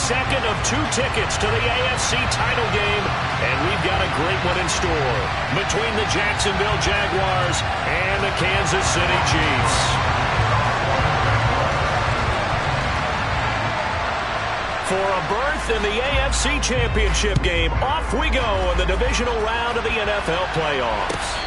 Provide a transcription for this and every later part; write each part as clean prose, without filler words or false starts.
second of 2 tickets to the AFC title game, and we've got a great one in store between the Jacksonville Jaguars and the Kansas City Chiefs. For a berth in the AFC Championship game, off we go in the divisional round of the NFL playoffs.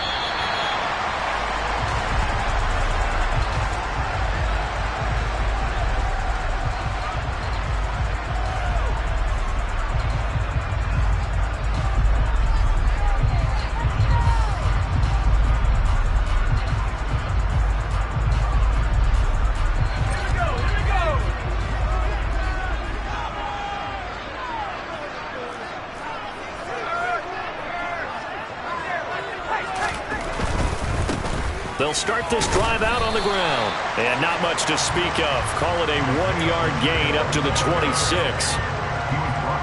They'll start this drive out on the ground. And not much to speak of. Call it a 1-yard gain up to the 26.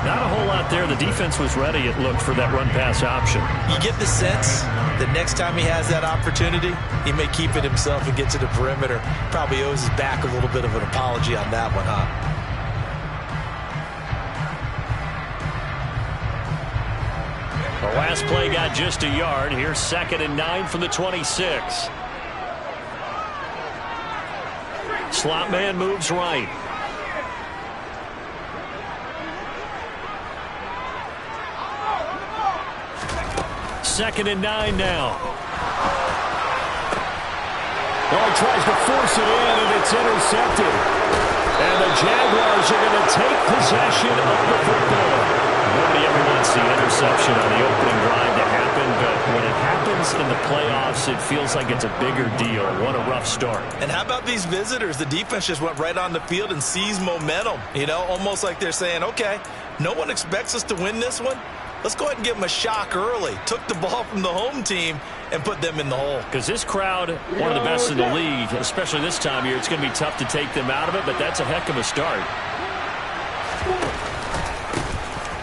Not a whole lot there. The defense was ready, it looked, for that run-pass option. You get the sense that next time he has that opportunity, he may keep it himself and get to the perimeter. Probably owes his back a little bit of an apology on that one, huh? The last play got just a yard. Here's 2nd and 9 from the 26. Slot man moves right. Second and 9 now. Oh, tries to force it in, and it's intercepted. And the Jaguars are going to take possession of the football. Nobody ever wants the interception on the opening drive to happen, but when it happens in the playoffs, it feels like it's a bigger deal. What a rough start. And how about these visitors? The defense just went right on the field and seized momentum. You know, almost like they're saying, okay, no one expects us to win this one. Let's go ahead and give them a shock early. Took the ball from the home team and put them in the hole. Because this crowd, one of the best in the league, especially this time of year, it's going to be tough to take them out of it, but that's a heck of a start.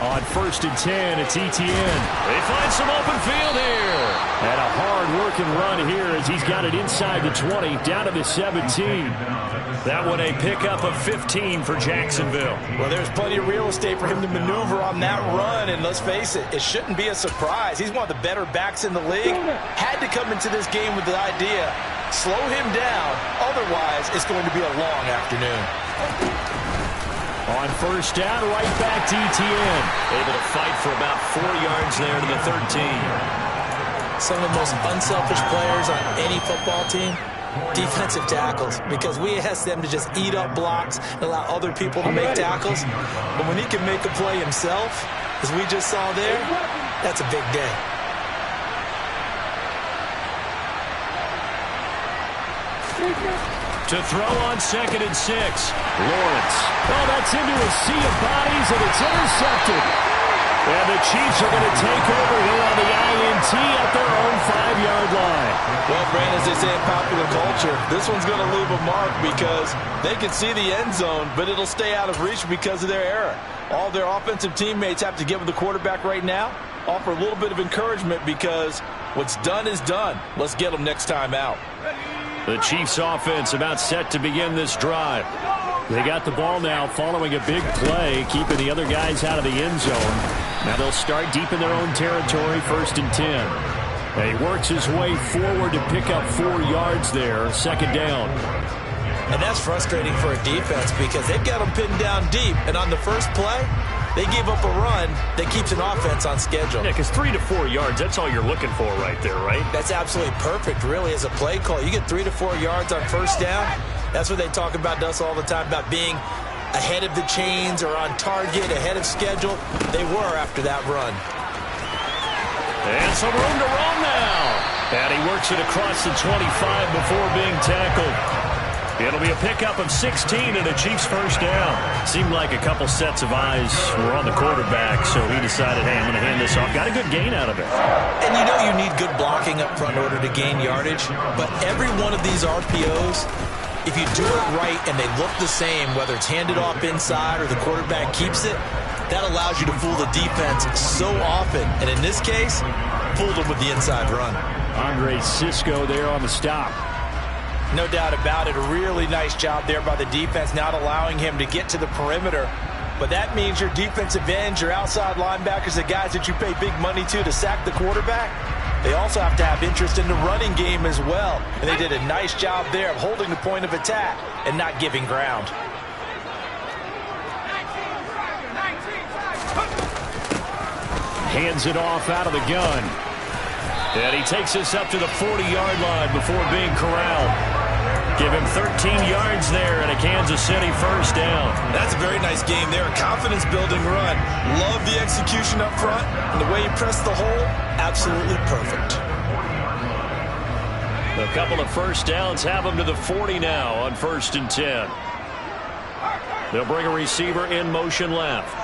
On 1st and 10, it's Etienne. They find some open field here. And a hard-working run here as he's got it inside the 20, down to the 17. That one a pickup of 15 for Jacksonville. Well, there's plenty of real estate for him to maneuver on that run, and let's face it, it shouldn't be a surprise. He's one of the better backs in the league. Had to come into this game with the idea, slow him down, otherwise it's going to be a long afternoon. On 1st down, right back to Etienne. Able to fight for about 4 yards there to the 13. Some of the most unselfish players on any football team, defensive tackles, because we ask them to just eat up blocks and allow other people to make tackles. But when he can make a play himself, as we just saw there, that's a big day. To throw on 2nd and 6. Lawrence. Oh, that's into a sea of bodies, and it's intercepted. And the Chiefs are going to take over here on the INT at their own 5-yard line. Well, Brandon, as they say in popular culture, this one's going to leave a mark because they can see the end zone, but it'll stay out of reach because of their error. All their offensive teammates have to get with the quarterback right now, offer a little bit of encouragement because what's done is done. Let's get them next time out. The Chiefs offense about set to begin this drive. They got the ball now following a big play, keeping the other guys out of the end zone. Now they'll start deep in their own territory, 1st and 10. And he works his way forward to pick up 4 yards there, 2nd down. And that's frustrating for a defense because they've got them pinned down deep, and on the first play, they give up a run that keeps an offense on schedule. Yeah, because 3 to 4 yards, that's all you're looking for right there, right? That's absolutely perfect, really, as a play call. You get 3 to 4 yards on 1st down. That's what they talk about to us all the time, about being ahead of the chains or on target, ahead of schedule. They were after that run. And some room to run now. And he works it across the 25 before being tackled. It'll be a pickup of 16 and a Chiefs 1st down. Seemed like a couple sets of eyes were on the quarterback, so he decided, hey, I'm going to hand this off. Got a good gain out of it. And you know you need good blocking up front in order to gain yardage, but every one of these RPOs, if you do it right and they look the same, whether it's handed off inside or the quarterback keeps it, that allows you to fool the defense so often. And in this case, fooled them with the inside run. Andre Cisco there on the stop. No doubt about it. A really nice job there by the defense, not allowing him to get to the perimeter But that means your defensive ends, your outside linebackers, the guys that you pay big money to sack the quarterback, they also have to have interest in the running game as well. And they did a nice job there of holding the point of attack and not giving ground. Hands it off out of the gun. And he takes us up to the 40-yard line before being corralled. Give him 13 yards there and a Kansas City first down. That's a very nice game there. A confidence-building run. Love the execution up front. And the way he pressed the hole, absolutely perfect. A couple of first downs have him to the 40 now on 1st and 10. They'll bring a receiver in motion left.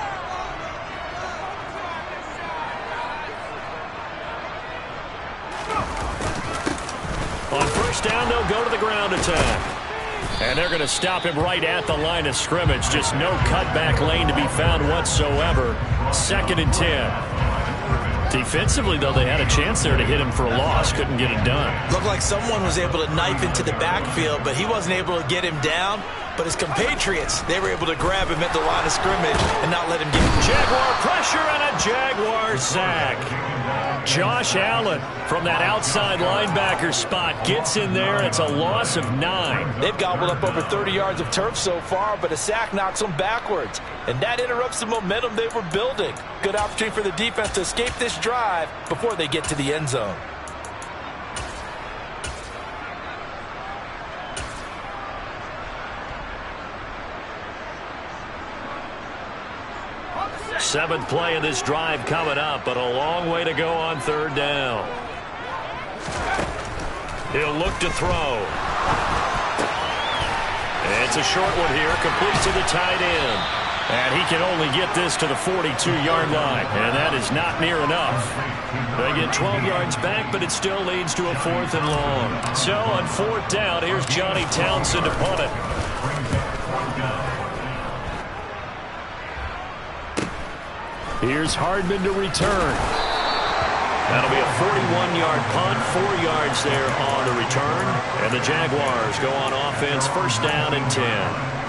On first down, they'll go to the ground attack. And they're going to stop him right at the line of scrimmage. Just no cutback lane to be found whatsoever. 2nd and 10. Defensively, though, they had a chance there to hit him for a loss. Couldn't get it done. Looked like someone was able to knife into the backfield, but he wasn't able to get him down. But his compatriots, they were able to grab him at the line of scrimmage and not let him get him. Jaguar pressure and a Jaguar sack. Josh Allen from that outside linebacker spot gets in there. It's a loss of 9. They've gobbled up over 30 yards of turf so far, but a sack knocks them backwards. And that interrupts the momentum they were building. Good opportunity for the defense to escape this drive before they get to the end zone. Seventh play of this drive coming up, but a long way to go on 3rd down. He'll look to throw. It's a short one here, complete to the tight end. And he can only get this to the 42-yard line, and that is not near enough. They get 12 yards back, but it still leads to a 4th and long. So on 4th down, here's Johnny Townsend to punt it. Here's Hardman to return. That'll be a 41-yard punt, 4 yards there on the return. And the Jaguars go on offense, 1st down and 10.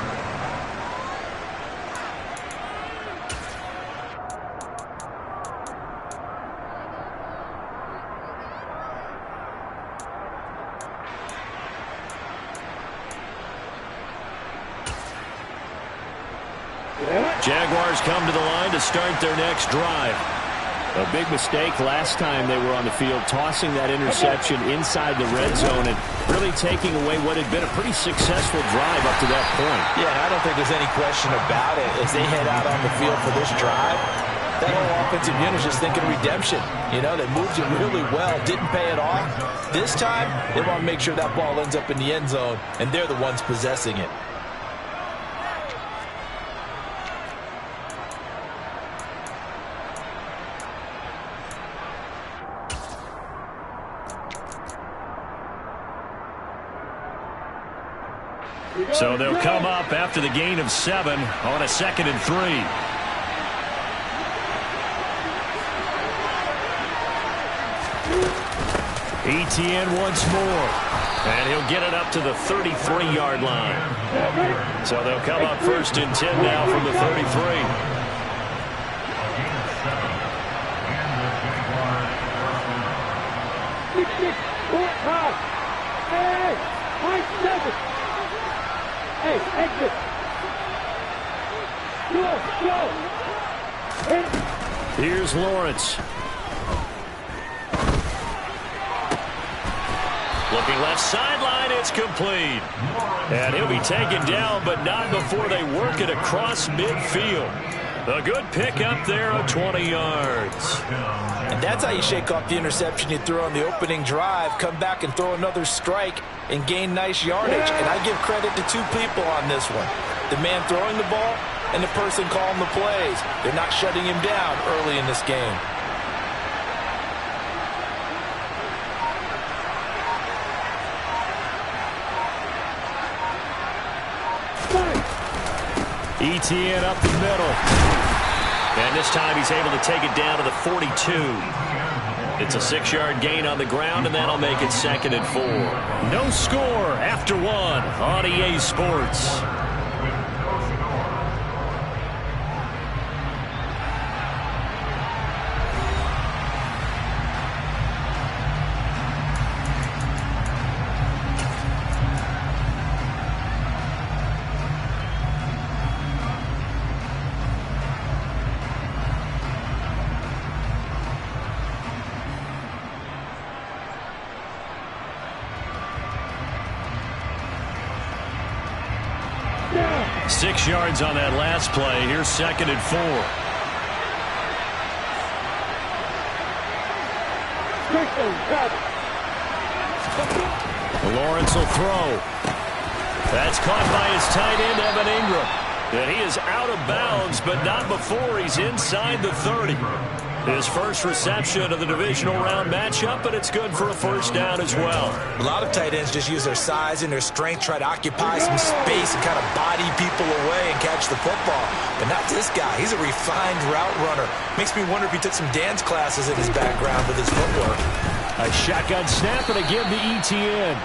Jaguars come to the line to start their next drive. A big mistake last time they were on the field, tossing that interception inside the red zone and really taking away what had been a pretty successful drive up to that point. Yeah, I don't think there's any question about it. As they head out on the field for this drive, that whole offensive unit is just thinking redemption. You know, they moved it really well, didn't pay it off. This time, they want to make sure that ball ends up in the end zone, and they're the ones possessing it. So they'll come up after the gain of 7 on a 2nd and 3. Etienne once more. And he'll get it up to the 33-yard line. So they'll come up 1st and 10 now from the 33. Hey, exit. Go. Here's Lawrence. Looking left sideline, it's complete. And he'll be taken down, but not before they work it across midfield. A good pick up there of 20 yards. And that's how you shake off the interception you threw on the opening drive, come back and throw another strike and gain nice yardage. And I give credit to 2 people on this one. The man throwing the ball and the person calling the plays. They're not shutting him down early in this game. Etienne up the middle. And this time he's able to take it down to the 42. It's a 6-yard gain on the ground, and that'll make it 2nd and 4. No score after 1 on EA Sports. 6 yards on that last play. Here's 2nd and 4. Lawrence will throw. That's caught by his tight end, Evan Ingram. And he is out of bounds, but not before he's inside the 30. His first reception of the divisional round matchup, but it's good for a first down as well. A lot of tight ends just use their size and their strength, try to occupy some space and kind of body people away and catch the football. But not this guy. He's a refined route runner. Makes me wonder if he took some dance classes in his background with his footwork. A shotgun snap and again to ETN.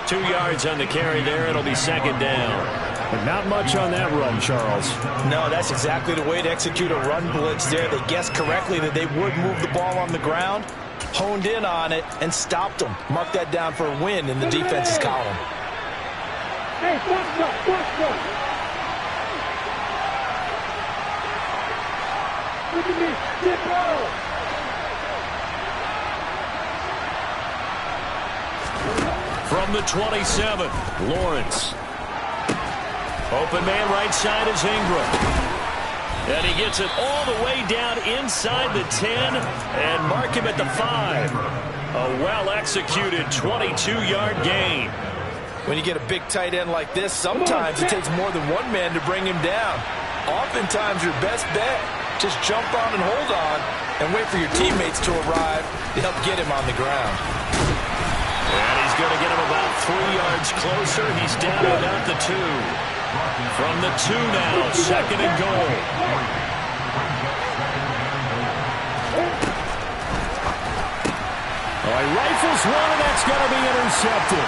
2 yards on the carry there. It'll be 2nd down. But not much on that run, Charles. No, that's exactly the way to execute a run blitz there. They guessed correctly that they would move the ball on the ground, honed in on it, and stopped them. Mark that down for a win in the defense's column. Hey, watch out, watch out. Look at me, get out. From the 27, Lawrence. Open man right side is Ingram. And he gets it all the way down inside the 10 and mark him at the 5. A well-executed 22-yard gain. When you get a big tight end like this, sometimes it takes more than one man to bring him down. Oftentimes your best bet, just jump on and hold on and wait for your teammates to arrive to help get him on the ground. And he's going to get him about 3 yards closer. He's down to about the 2. From the 2 now, 2nd and goal. All right, rifles one, and that's going to be intercepted.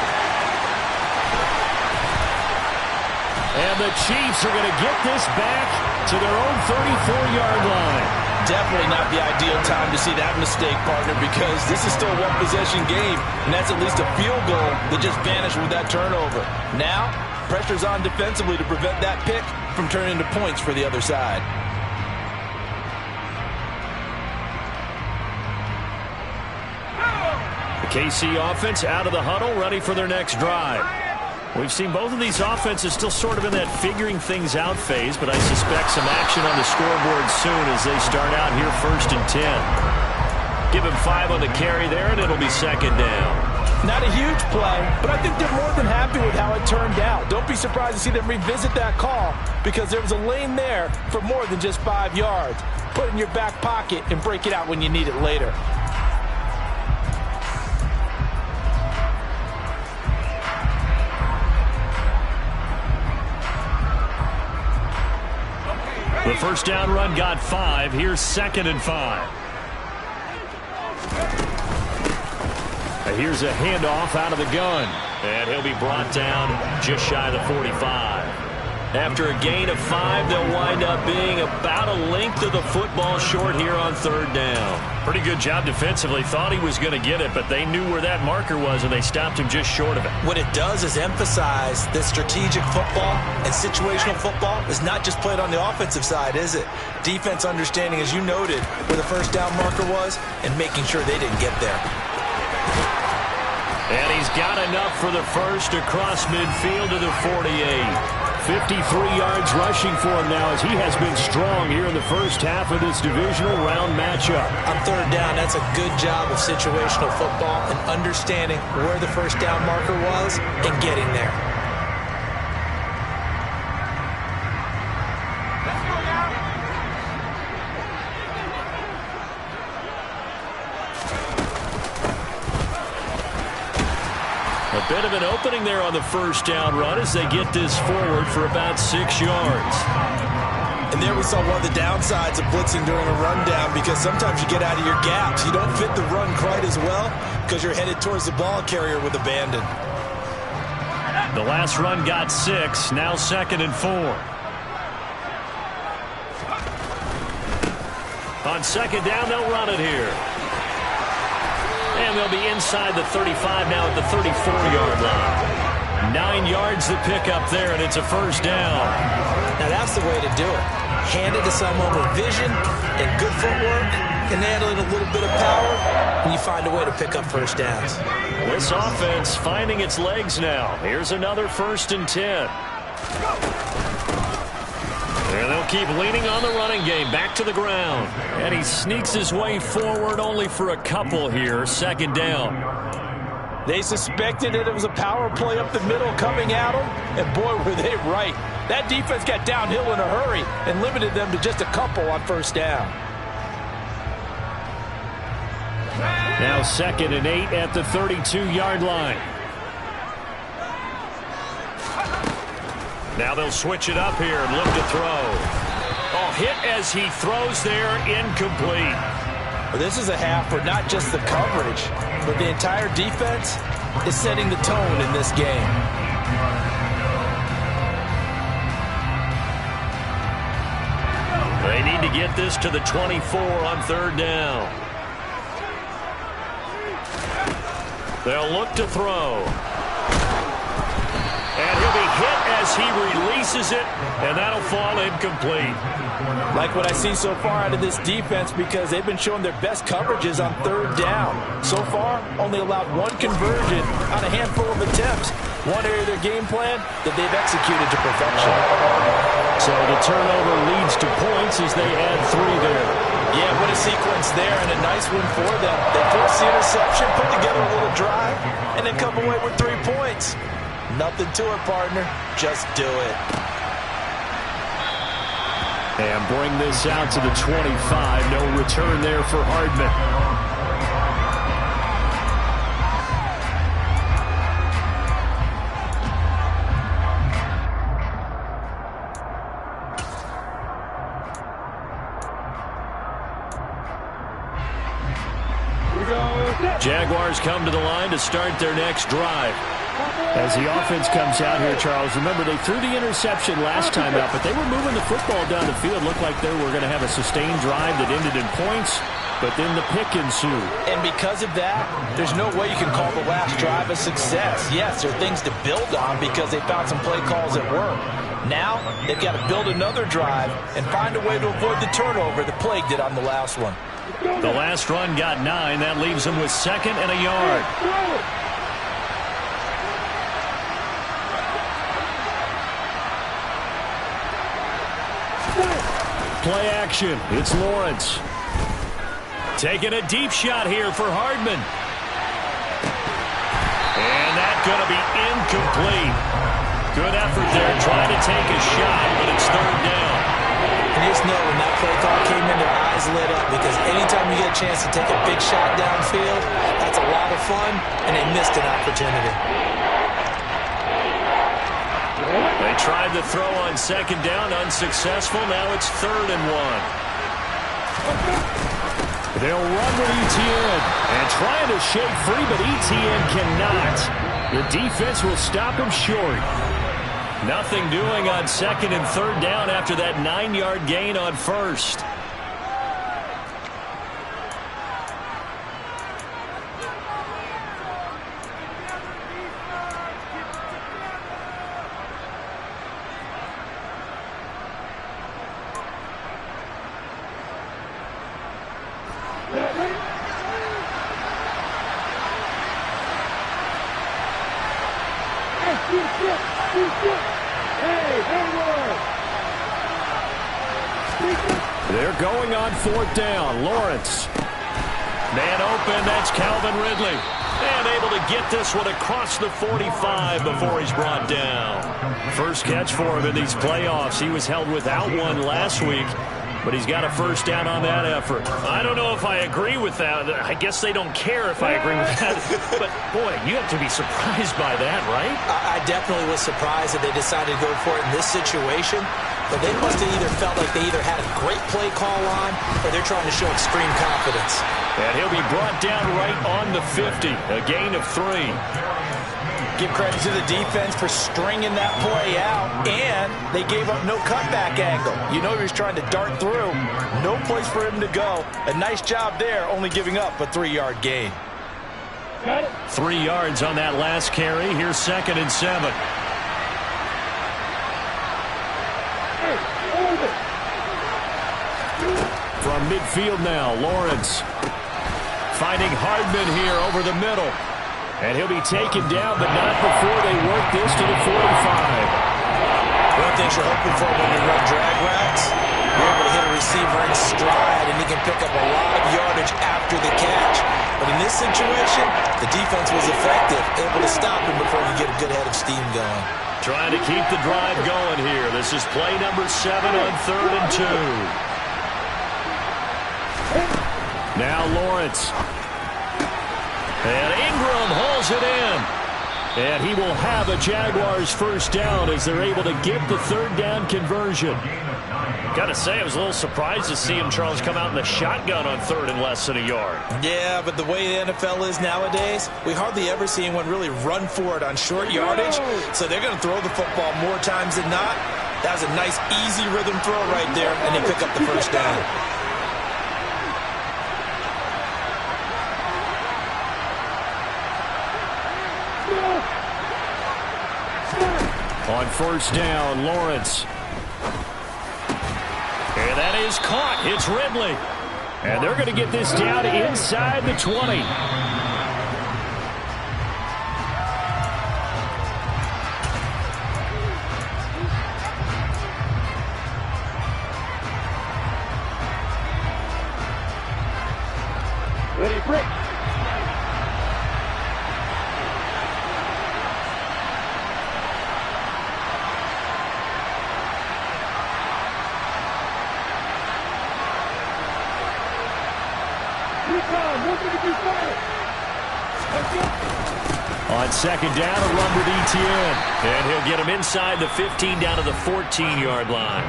And the Chiefs are going to get this back to their own 34-yard line. Definitely not the ideal time to see that mistake, partner, because this is still a one-possession game, and that's at least a field goal that just vanished with that turnover. Now, pressure's on defensively to prevent that pick from turning into points for the other side. The KC offense out of the huddle, ready for their next drive. We've seen both of these offenses still sort of in that figuring things out phase, but I suspect some action on the scoreboard soon as they start out here 1st and 10. Give him 5 on the carry there, and it'll be 2nd down. Not a huge play, but I think they're more than happy with how it turned out. Don't be surprised to see them revisit that call because there was a lane there for more than just 5 yards. Put it in your back pocket and break it out when you need it later. The first down run got 5. Here's 2nd and 5. Here's a handoff out of the gun. And he'll be brought down just shy of the 45. After a gain of 5, they'll wind up being about a length of the football short here on 3rd down. Pretty good job defensively. Thought he was going to get it, but they knew where that marker was, and they stopped him just short of it. What it does is emphasize that strategic football and situational football is not just played on the offensive side, is it? Defense understanding, as you noted, where the first down marker was and making sure they didn't get there. And he's got enough for the first across midfield to the 48. 53 yards rushing for him now as he has been strong here in the first half of this divisional round matchup. On 3rd down, that's a good job of situational football and understanding where the first down marker was and getting there. A bit of an opening there on the first down run as they get this forward for about 6 yards. And there we saw one of the downsides of blitzing during a rundown because sometimes you get out of your gaps. You don't fit the run quite as well because you're headed towards the ball carrier with abandon. The last run got 6, now 2nd and 4. On 2nd down, they'll run it here. And they'll be inside the 35 now at the 34-yard line. 9 yards to pick up there, and it's a first down. Now that's the way to do it. Hand it to someone with vision and good footwork, and handling a little bit of power, and you find a way to pick up first downs. This offense finding its legs now. Here's another 1st and 10. And they'll keep leaning on the running game. Back to the ground. And he sneaks his way forward only for a couple here. Second down. They suspected that it was a power play up the middle coming at them, and boy, were they right. That defense got downhill in a hurry and limited them to just a couple on first down. Now 2nd and 8 at the 32-yard line. Now they'll switch it up here and look to throw. Oh, hit as he throws there, incomplete. Well, this is a half for not just the coverage, but the entire defense is setting the tone in this game. They need to get this to the 24 on 3rd down. They'll look to throw. And he'll be hit as he releases it, and that'll fall incomplete. Like what I've seen so far out of this defense, because they've been showing their best coverages on 3rd down. So far, only allowed 1 conversion on a handful of attempts. One area of their game plan that they've executed to perfection. So the turnover leads to points as they add 3 there. Yeah, what a sequence there, and a nice one for them. They forced the interception, put together a little drive, and then come away with 3 points. Nothing to it, partner. Just do it. And bring this out to the 25. No return there for Hardman. Jaguars come to the line to start their next drive. As the offense comes out here, Charles, remember they threw the interception last time out, but they were moving the football down the field. Looked like they were going to have a sustained drive that ended in points, but then the pick ensued. And because of that, there's no way you can call the last drive a success. Yes, there are things to build on because they found some play calls that work. Now, they've got to build another drive and find a way to avoid the turnover that plagued it on the last one. The last run got 9. That leaves them with 2nd and a yard. Play action. It's Lawrence. Taking a deep shot here for Hardman. And that's going to be incomplete. Good effort there trying to take a shot, but it's 3rd down. And just know when that play call came in, their eyes lit up, because anytime you get a chance to take a big shot downfield, that's a lot of fun, and they missed an opportunity. They tried to throw on 2nd down, unsuccessful. Now it's 3rd and 1. They'll run with Etienne and trying to shake free, but Etienne cannot. The defense will stop him short. Nothing doing on 2nd and 3rd down after that 9-yard gain on 1st. They're going on 4th down. Lawrence. Man open. That's Calvin Ridley. And able to get this one across the 45 before he's brought down. First catch for him in these playoffs. He was held without one last week, but he's got a first down on that effort. I don't know if I agree with that. I guess they don't care if I agree with that. But, boy, you have to be surprised by that, right? I definitely was surprised that they decided to go for it in this situation. But they must have either felt like they either had a great play call on or they're trying to show extreme confidence. And he'll be brought down right on the 50. A gain of 3. Give credit to the defense for stringing that play out, and they gave up no cutback angle. You know he was trying to dart through. No place for him to go. A nice job there, only giving up a 3-yard gain. 3 yards on that last carry. Here's 2nd and 7. From midfield now, Lawrence finding Hardman here over the middle. And he'll be taken down, but not before they work this to the 45. Well, of things you're hoping for when you run drag routes. You're able to hit a receiver in stride, and he can pick up a lot of yardage after the catch. But in this situation, the defense was effective, able to stop him before he could get a good head of steam going. Trying to keep the drive going here. This is play number 7 on 3rd and 2. Now Lawrence. And Ingram hauls it in. And he will have a Jaguars first down as they're able to get the 3rd down conversion. Got to say, I was a little surprised to see him, Charles, come out in the shotgun on 3rd and less than a yard. Yeah, but the way the NFL is nowadays, we hardly ever see anyone really run for it on short yardage. So they're going to throw the football more times than not. That was a nice, easy rhythm throw right there, and they pick up the first down. On first down, Lawrence. And that is caught. It's Ridley. And they're going to get this down inside the 20. Ready, Brick. On second down, a run with Etienne. And he'll get him inside the 15 down to the 14-yard line.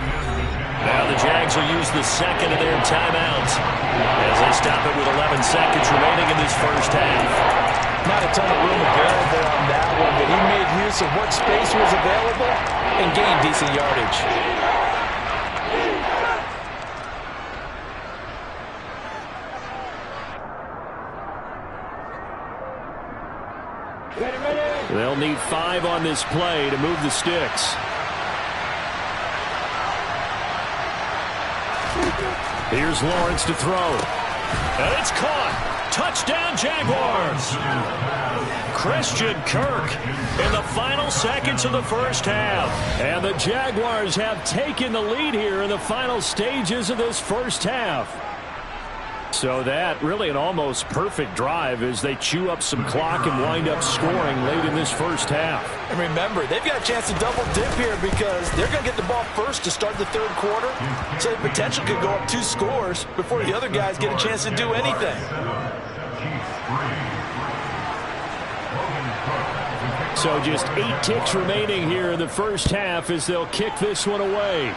Now the Jags will use the second of their timeouts as they stop it with 11 seconds remaining in this first half. Not a ton of room available on that one, but he made use of what space was available and gained decent yardage. They'll need 5 on this play to move the sticks. Here's Lawrence to throw. And it's caught. Touchdown, Jaguars. Christian Kirk in the final seconds of the first half. And the Jaguars have taken the lead here in the final stages of this first half. So that really an almost perfect drive as they chew up some clock and wind up scoring late in this first half. And remember, they've got a chance to double dip here because they're going to get the ball first to start the 3rd quarter. So the potential could go up 2 scores before the other guys get a chance to do anything. So just 8 ticks remaining here in the first half as they'll kick this one away.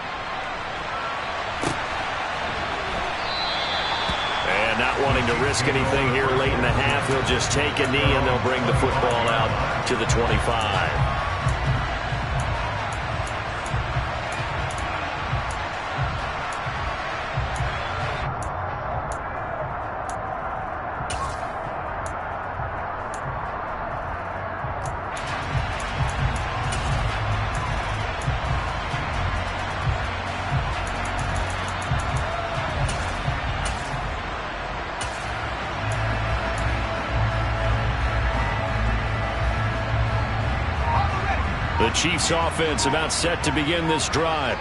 Not wanting to risk anything here late in the half, they'll just take a knee and they'll bring the football out to the 25. The Chiefs offense about set to begin this drive.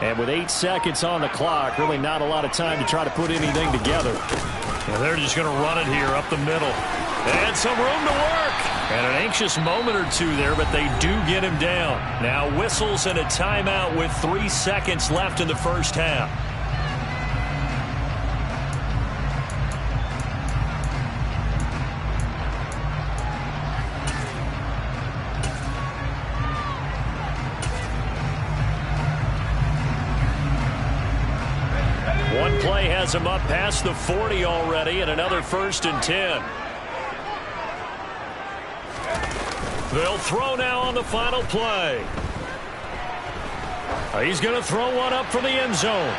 And with 8 seconds on the clock, really not a lot of time to try to put anything together. And they're just going to run it here up the middle. And some room to work. And an anxious moment or two there, but they do get him down. Now whistles and a timeout with 3 seconds left in the first half. One play has him up past the 40 already, and another 1st and 10. They'll throw now on the final play. He's going to throw one up from the end zone.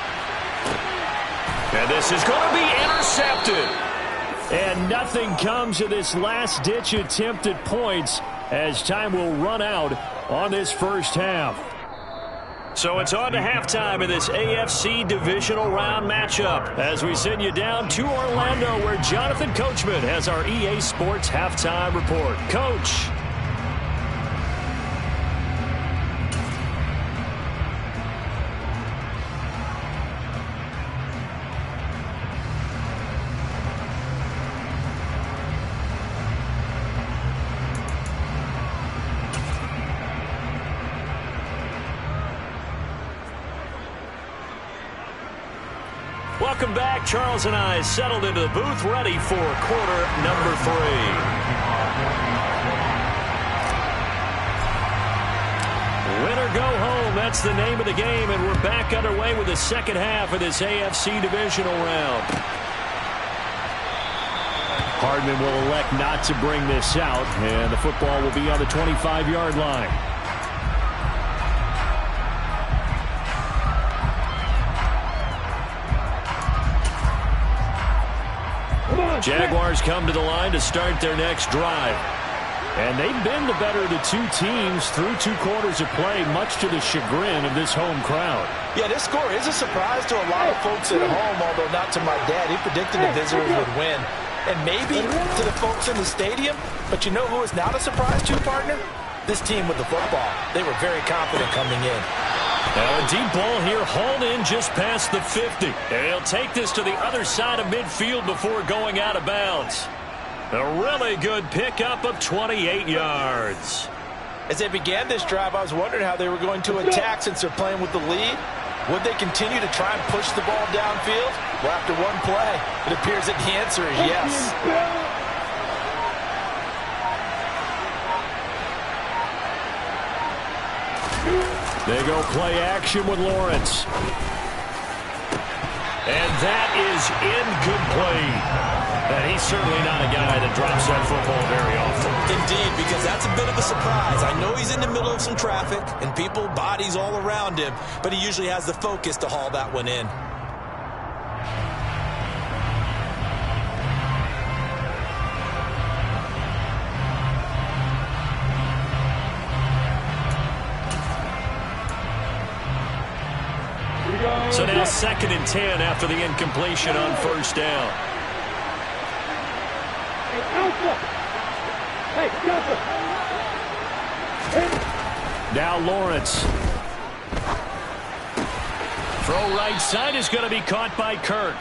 And this is going to be intercepted. And nothing comes of this last-ditch attempt at points as time will run out on this first half. So it's on to halftime in this AFC divisional round matchup as we send you down to Orlando where Jonathan Coachman has our EA Sports halftime report. Coach. Welcome back. Charles and I settled into the booth, ready for quarter number 3. Win or go home, that's the name of the game, and we're back underway with the second half of this AFC divisional round. Hardman will elect not to bring this out, and the football will be on the 25-yard line. Jaguars come to the line to start their next drive. And they've been the better of the two teams through 2 quarters of play, much to the chagrin of this home crowd. Yeah, this score is a surprise to a lot of folks at home, although not to my dad. He predicted the visitors would win. And maybe to the folks in the stadium. But you know who is not a surprise to, partner? This team with the football. They were very confident coming in. Now a deep ball here, hauled in just past the 50. And he'll take this to the other side of midfield before going out of bounds. A really good pickup of 28 yards. As they began this drive, I was wondering how they were going to attack since they're playing with the lead. Would they continue to try and push the ball downfield? Well, after one play, it appears that the answer is yes. They go play action with Lawrence. And that is incomplete. And he's certainly not a guy that drops that football very often. Indeed, because that's a bit of a surprise. I know he's in the middle of some traffic and people, bodies all around him, but he usually has the focus to haul that one in. So now 2nd and 10 after the incompletion on first down. Now Lawrence. Throw right side is going to be caught by Kirk.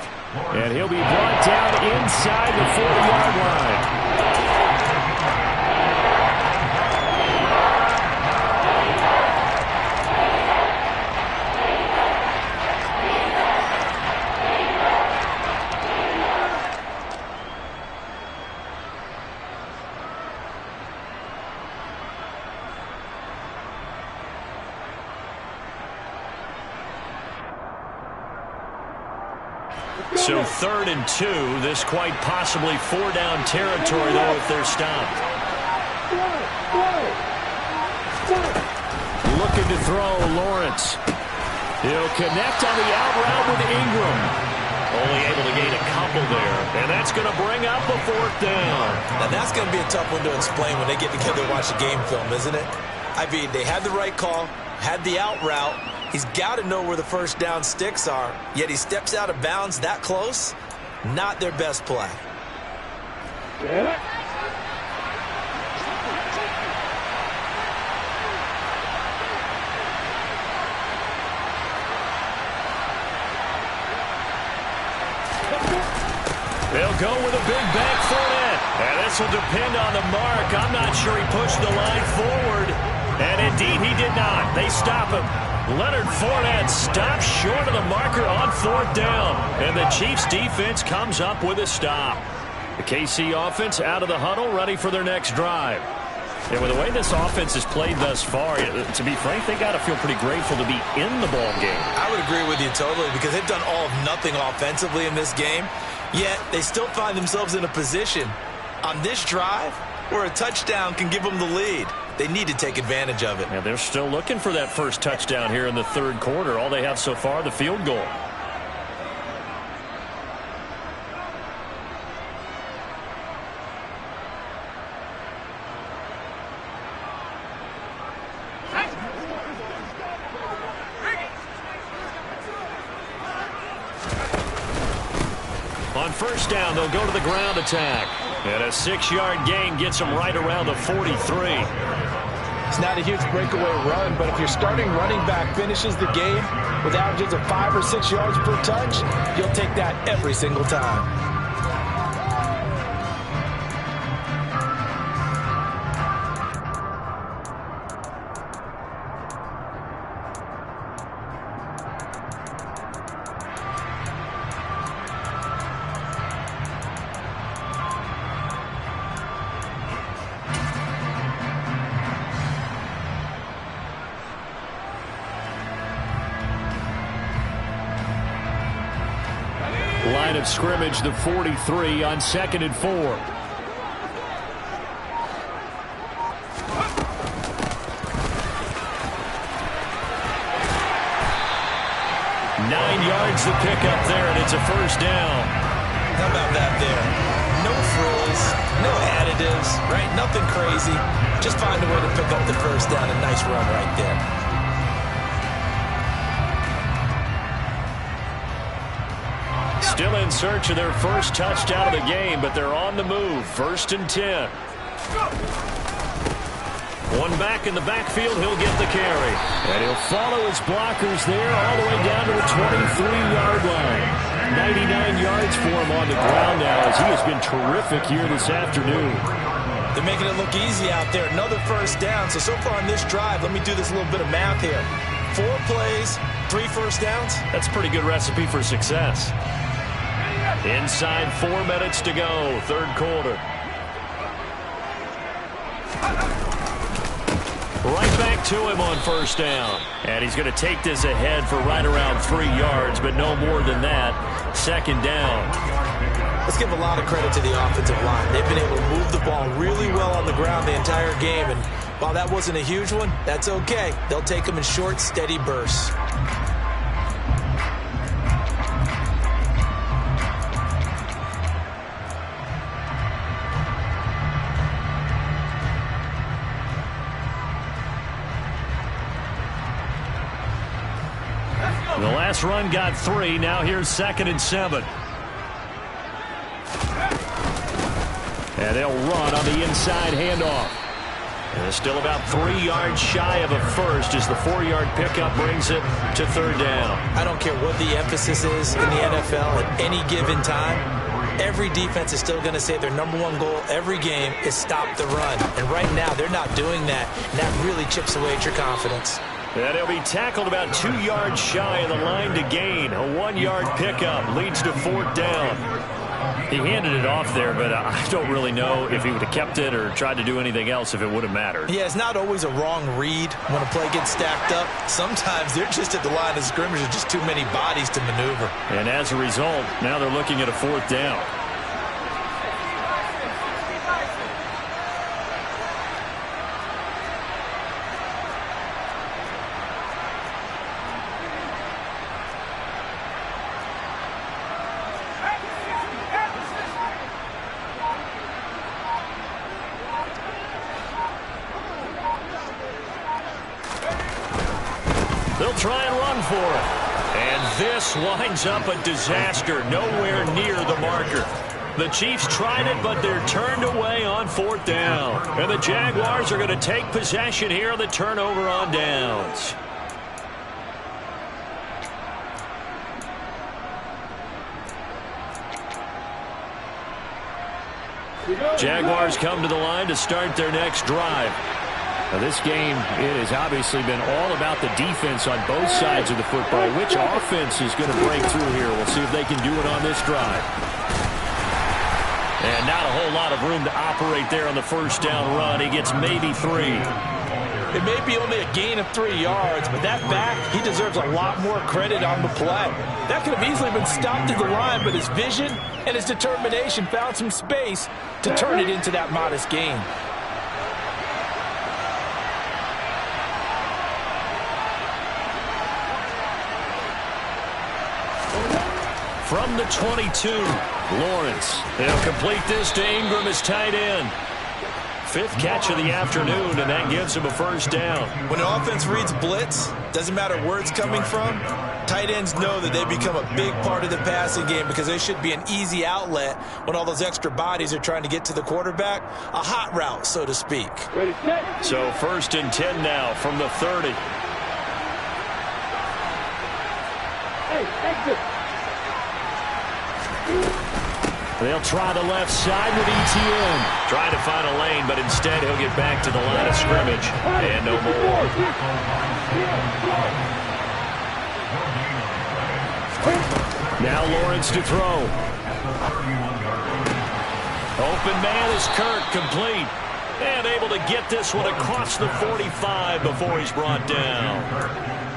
And he'll be brought down inside the 40-yard line. So 3rd and 2. This quite possibly 4-down territory, though, if they're stopped. Looking to throw, Lawrence. He'll connect on the out route with Ingram. Only able to gain a couple there. And that's going to bring up a 4th down. Now, that's going to be a tough one to explain when they get together and watch the game film, isn't it? I mean, they had the right call, had the out route. He's got to know where the first down sticks are, yet he steps out of bounds that close. Not their best play. They'll go with a big back Fournette. And this will depend on the mark. I'm not sure he pushed the line forward. And indeed he did not. They stop him. Leonard Fournette stops short of the marker on 4th down. And the Chiefs defense comes up with a stop. The KC offense out of the huddle, ready for their next drive. And with the way this offense has played thus far, to be frank, they got to feel pretty grateful to be in the ball game. I would agree with you totally, because they've done all of nothing offensively in this game. Yet they still find themselves in a position on this drive where a touchdown can give them the lead. They need to take advantage of it. And they're still looking for that first touchdown here in the 3rd quarter. All they have so far, the field goal. On first down, they'll go to the ground attack. And a 6-yard gain gets them right around the 43. It's not a huge breakaway run, but if your starting running back finishes the game with averages of 5 or 6 yards per touch, you'll take that every single time. Line of scrimmage, the 43 on 2nd and 4. 9 yards to pick up there, and it's a first down. How about that there? No frills, no additives, right? Nothing crazy. Just find a way to pick up the first down. A nice run right there. Still in search of their first touchdown of the game, but they're on the move. 1st and 10. One back in the backfield, he'll get the carry. And he'll follow his blockers there all the way down to the 23-yard line. 99 yards for him on the ground now, as he has been terrific here this afternoon. They're making it look easy out there. Another first down. So far on this drive, let me do this little bit of math here. 4 plays, 3 first downs. That's a pretty good recipe for success. Inside 4 minutes to go, 3rd quarter. Right back to him on 1st down. And he's going to take this ahead for right around 3 yards, but no more than that. 2nd down. Let's give a lot of credit to the offensive line. They've been able to move the ball really well on the ground the entire game. And while that wasn't a huge one, that's okay. They'll take them in short, steady bursts. The last run got 3. Now here's 2nd and 7. And they'll run on the inside handoff. And it's still about 3 yards shy of a first as the 4-yard pickup brings it to 3rd down. I don't care what the emphasis is in the NFL at any given time. Every defense is still going to say their #1 goal every game is stop the run. And right now they're not doing that. And that really chips away at your confidence. And he'll be tackled about 2 yards shy of the line to gain. A 1-yard pickup leads to 4th down. He handed it off there, but I don't really know if he would have kept it or tried to do anything else if it would have mattered. Yeah, it's not always a wrong read when a play gets stacked up. Sometimes they're just at the line of scrimmage with just too many bodies to maneuver. And as a result, now they're looking at a 4th down. They'll try and run for it. And this winds up a disaster. Nowhere near the marker. The Chiefs tried it, but they're turned away on 4th down. And the Jaguars are going to take possession here on the turnover on downs. Jaguars come to the line to start their next drive. Now this game, it has obviously been all about the defense on both sides of the football. Which offense is going to break through here? We'll see if they can do it on this drive. And not a whole lot of room to operate there on the 1st down run. He gets maybe 3. It may be only a gain of 3 yards, but that back, he deserves a lot more credit on the play. That could have easily been stopped at the line, but his vision and his determination found some space to turn it into that modest gain. From the 22, Lawrence. He'll complete this to Ingram as tight end. 5th catch of the afternoon, and that gives him a 1st down. When the offense reads blitz, doesn't matter where it's coming from, tight ends know that they become a big part of the passing game because they should be an easy outlet when all those extra bodies are trying to get to the quarterback. A hot route, so to speak. So 1st and 10 now from the 30. Hey, exit. They'll try the left side with ETN. Trying to find a lane, but instead he'll get back to the line of scrimmage. And no more. Now Lawrence to throw. Open man is Kirk, complete. And able to get this one across the 45 before he's brought down.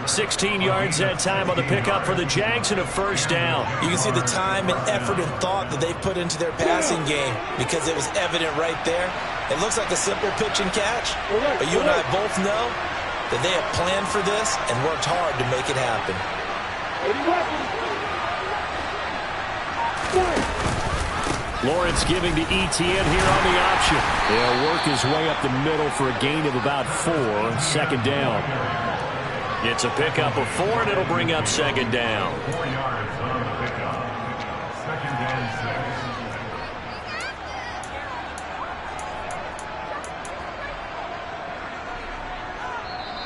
16 yards that time on the pickup for the Jags and a first down. You can see the time and effort and thought that they've put into their passing game because it was evident right there. It looks like a simple pitch and catch, but you and I both know that they have planned for this and worked hard to make it happen. Lawrence giving to Etienne here on the option. He'll work his way up the middle for a gain of about 4. Second down. It's a pickup of 4, and it'll bring up second down. 4 yards on the pickup. Second and 6.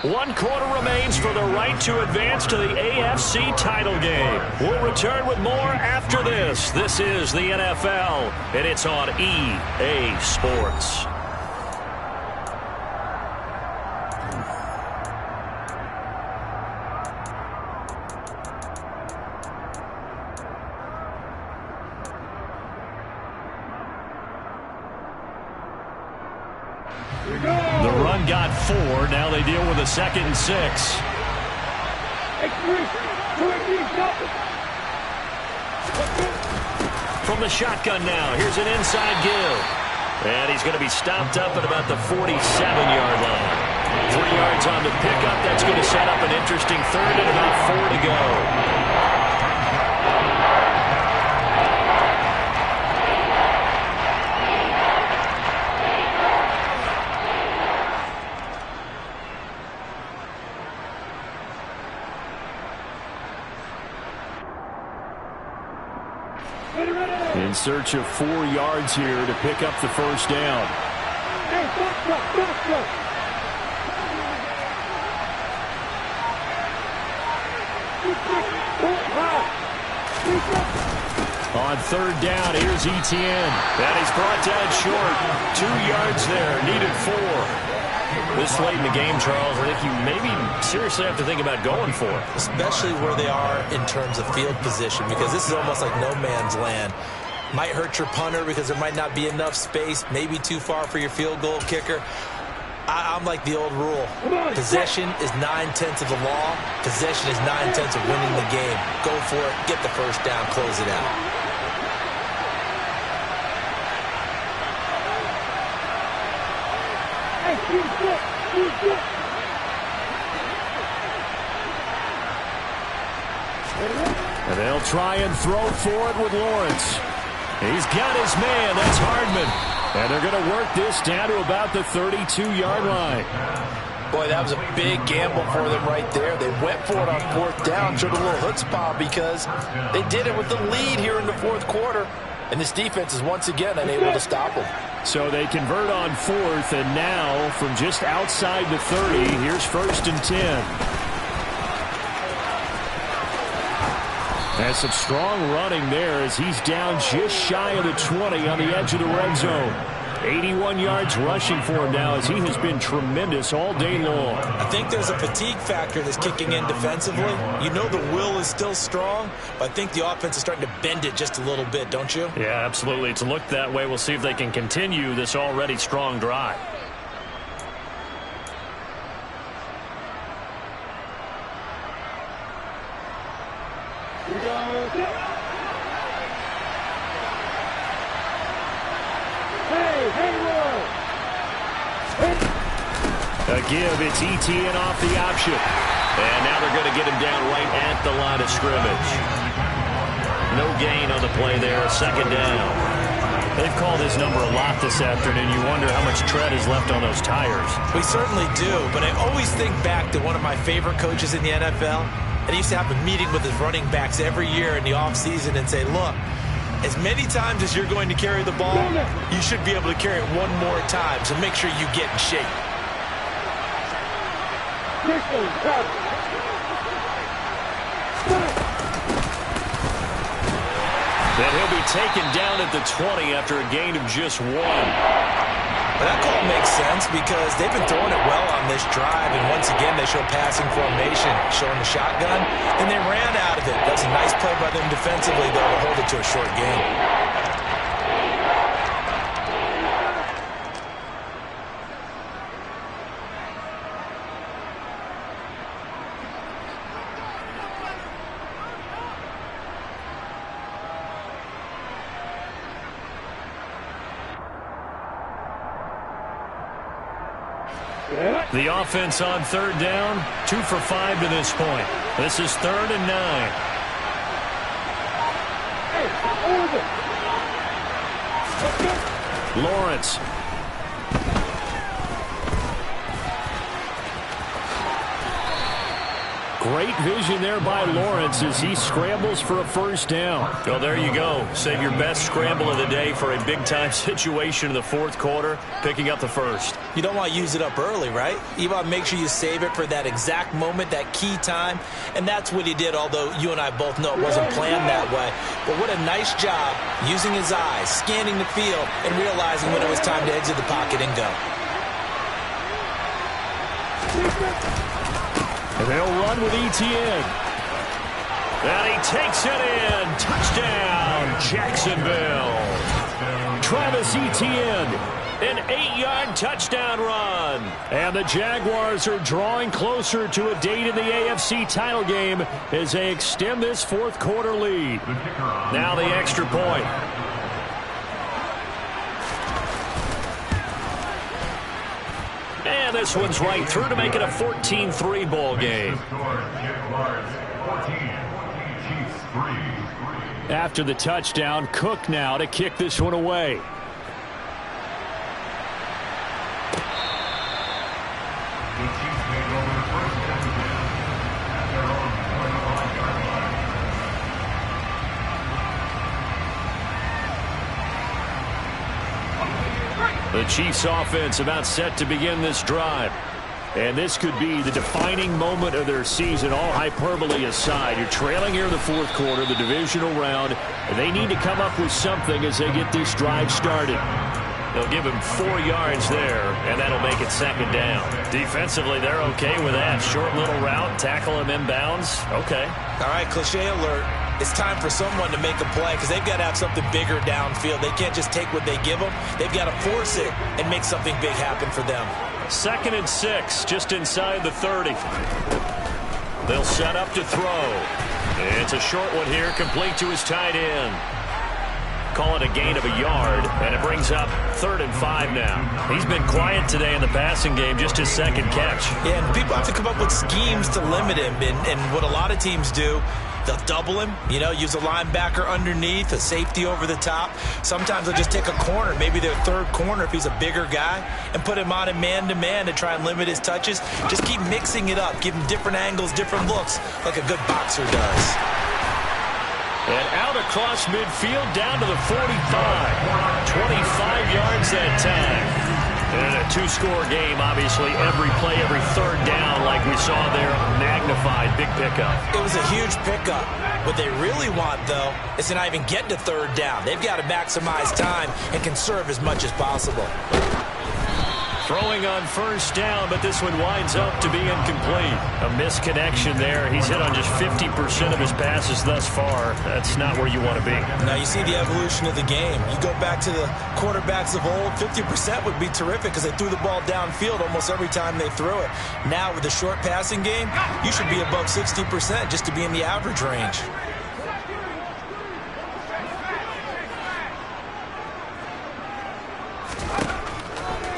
1 quarter remains for the right to advance to the AFC title game. We'll return with more after this. This is the NFL, and it's on EA Sports. The run got 4. Now they deal with a 2nd and 6. From the shotgun now, here's an inside give. And he's going to be stopped up at about the 47-yard line. 3 yards on the pickup. That's going to set up an interesting third and about 4 to go. In search of 4 yards here to pick up the first down. On third down, here's Etienne. That is brought down short. 2 yards there, needed 4. This late in the game, Charles, I think you maybe seriously have to think about going for it. Especially where they are in terms of field position, because this is almost like no man's land. Might hurt your punter because there might not be enough space, maybe too far for your field goal kicker. I'm like the old rule. Possession is 9/10 of the law. Possession is 9/10 of winning the game. Go for it, get the first down, close it out. And they'll try and throw for it with Lawrence. He's got his man. That's Hardman. And they're going to work this down to about the 32-yard line. Boy, that was a big gamble for them right there. They went for it on 4th down, showed a little chutzpah because they did it with the lead here in the 4th quarter. And this defense is once again unable to stop them. So they convert on 4th, and now from just outside the 30, here's 1st and 10. That's some strong running there as he's down just shy of the 20 on the edge of the red zone. 81 yards rushing for him now as he has been tremendous all day long. I think there's a fatigue factor that's kicking in defensively. You know the will is still strong, but I think the offense is starting to bend it just a little bit, don't you? Yeah, absolutely. It's looked that way. We'll see if they can continue this already strong drive. A give, it's Etienne off the option. And now they're going to get him down right at the line of scrimmage. No gain on the play there, 2nd down. They've called his number a lot this afternoon. You wonder how much tread is left on those tires. We certainly do, but I always think back to one of my favorite coaches in the NFL. And he used to have a meeting with his running backs every year in the offseason and say, look, as many times as you're going to carry the ball, you should be able to carry it one more time, so make sure you get in shape. Then he'll be taken down at the 20 after a gain of just 1. But that call makes sense because they've been throwing it well on this drive, and once again they show passing formation, showing the shotgun, and they ran out of it. That's a nice play by them defensively, though, to hold it to a short gain. The offense on third down, 2 for 5 to this point. This is 3rd and 9. Lawrence. Great vision there by Lawrence as he scrambles for a first down. Well, there you go. Save your best scramble of the day for a big-time situation in the fourth quarter, picking up the first. You don't want to use it up early, right? You want to make sure you save it for that exact moment, that key time, and that's what he did, although you and I both know it wasn't planned that way. But what a nice job using his eyes, scanning the field, and realizing when it was time to exit the pocket and go. And they'll run with Etienne. And he takes it in. Touchdown, Jacksonville. Travis Etienne, an 8-yard touchdown run. And the Jaguars are drawing closer to a date in the AFC title game as they extend this fourth quarter lead. Now the extra point. And this one's right through to make it a 14-3 ball game. After the touchdown, Cook now to kick this one away. The Chiefs offense about set to begin this drive. And this could be the defining moment of their season, all hyperbole aside. You're trailing here in the fourth quarter, the divisional round, and they need to come up with something as they get this drive started. They'll give him 4 yards there, and that'll make it 2nd down. Defensively, they're okay with that. Short little route, tackle him inbounds. Okay. All right, cliche alert. It's time for someone to make a play because they've got to have something bigger downfield. They can't just take what they give them. They've got to force it and make something big happen for them. 2nd and 6, just inside the 30. They'll set up to throw. It's a short one here, complete to his tight end. Call it a gain of a yard, and it brings up 3rd and 5 now. He's been quiet today in the passing game, just his 2nd catch. Yeah, and people have to come up with schemes to limit him, and what a lot of teams do, they'll double him, use a linebacker underneath, a safety over the top. Sometimes they'll just take a corner, maybe their 3rd corner if he's a bigger guy, and put him on a man-to-man to try and limit his touches. Just keep mixing it up, give him different angles, different looks, like a good boxer does. And out across midfield, down to the 45. 25 yards that time. And a 2-score game, obviously, every play, every 3rd down, like we saw there, magnified, big pickup. It was a huge pickup. What they really want, though, is to not even get to 3rd down. They've got to maximize time and conserve as much as possible. Throwing on 1st down, but this one winds up to be incomplete. A misconnection there. He's hit on just 50% of his passes thus far. That's not where you want to be. Now, you see the evolution of the game. You go back to the quarterbacks of old, 50% would be terrific because they threw the ball downfield almost every time they threw it. Now, with the short passing game, you should be above 60% just to be in the average range.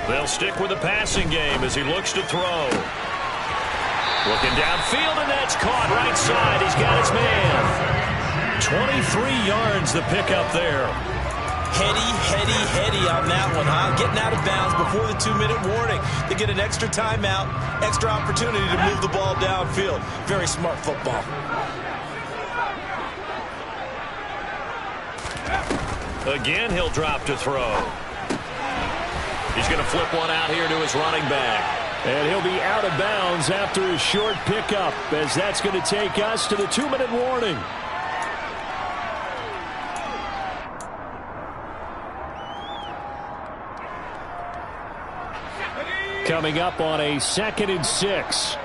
They'll stick with the passing game as he looks to throw. Looking downfield, and that's caught right side. He's got his man. 23 yards the pickup there. Heady on that one, huh? Getting out of bounds before the 2-minute warning. They get an extra timeout, extra opportunity to move the ball downfield. Very smart football. Again, he'll drop to throw. He's going to flip one out here to his running back. And he'll be out of bounds after his short pickup, as that's going to take us to the 2-minute warning. Coming up on a 2nd and 6.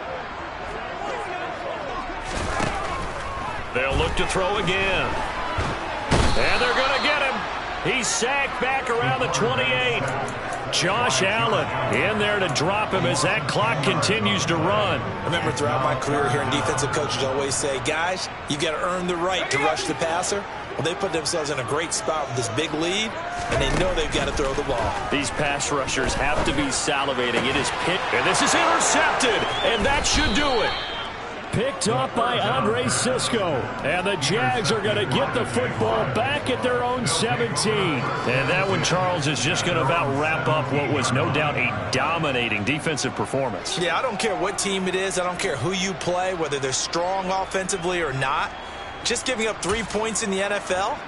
They'll look to throw again. And they're going to get him. He's sacked back around the 28. Josh Allen in there to drop him as that clock continues to run. Remember, throughout my career here in defensive coaches always say, guys, you've got to earn the right to rush the passer. Well, they put themselves in a great spot with this big lead, and they know they've got to throw the ball. These pass rushers have to be salivating. It is pit And this is intercepted, and that should do it. Picked up by Andre Sisco. And the Jags are going to get the football back at their own 17. And that one, Charles, is just going to about wrap up what was no doubt a dominating defensive performance. Yeah, I don't care what team it is. I don't care who you play, whether they're strong offensively or not. Just giving up 3 points in the NFL,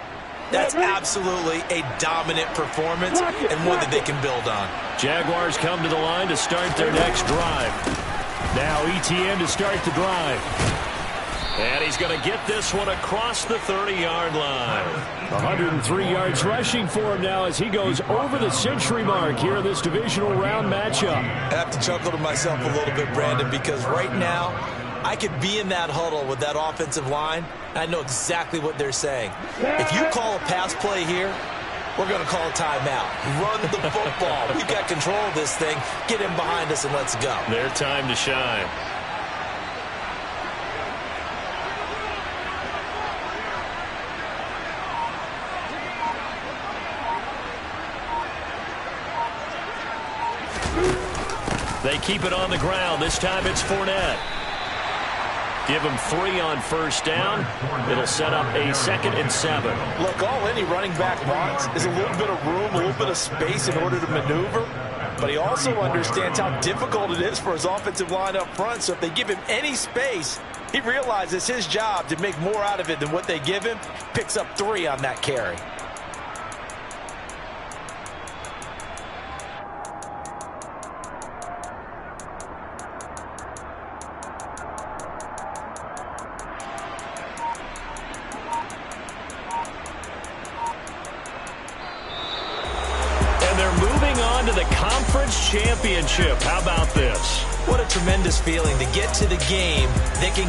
that's absolutely a dominant performance and one that they can build on. Jaguars come to the line to start their next drive. Now ETN to start the drive. And he's going to get this one across the 30-yard line. 103 yards rushing for him now as he goes over the century mark here in this divisional round matchup. I have to chuckle to myself a little bit, Brandon, because right now I could be in that huddle with that offensive line. I know exactly what they're saying. If you call a pass play here, we're going to call a timeout. Run the football. We've got control of this thing. Get him behind us and let's go. Their time to shine. They keep it on the ground. This time it's Fournette. Give him 3 on first down. It'll set up a 2nd and 7. Look, all any running back wants is a little bit of room, a little bit of space in order to maneuver. But he also understands how difficult it is for his offensive line up front. So if they give him any space, he realizes his job to make more out of it than what they give him. Picks up 3 on that carry. Conference championship. How about this? What a tremendous feeling to get to the game thinking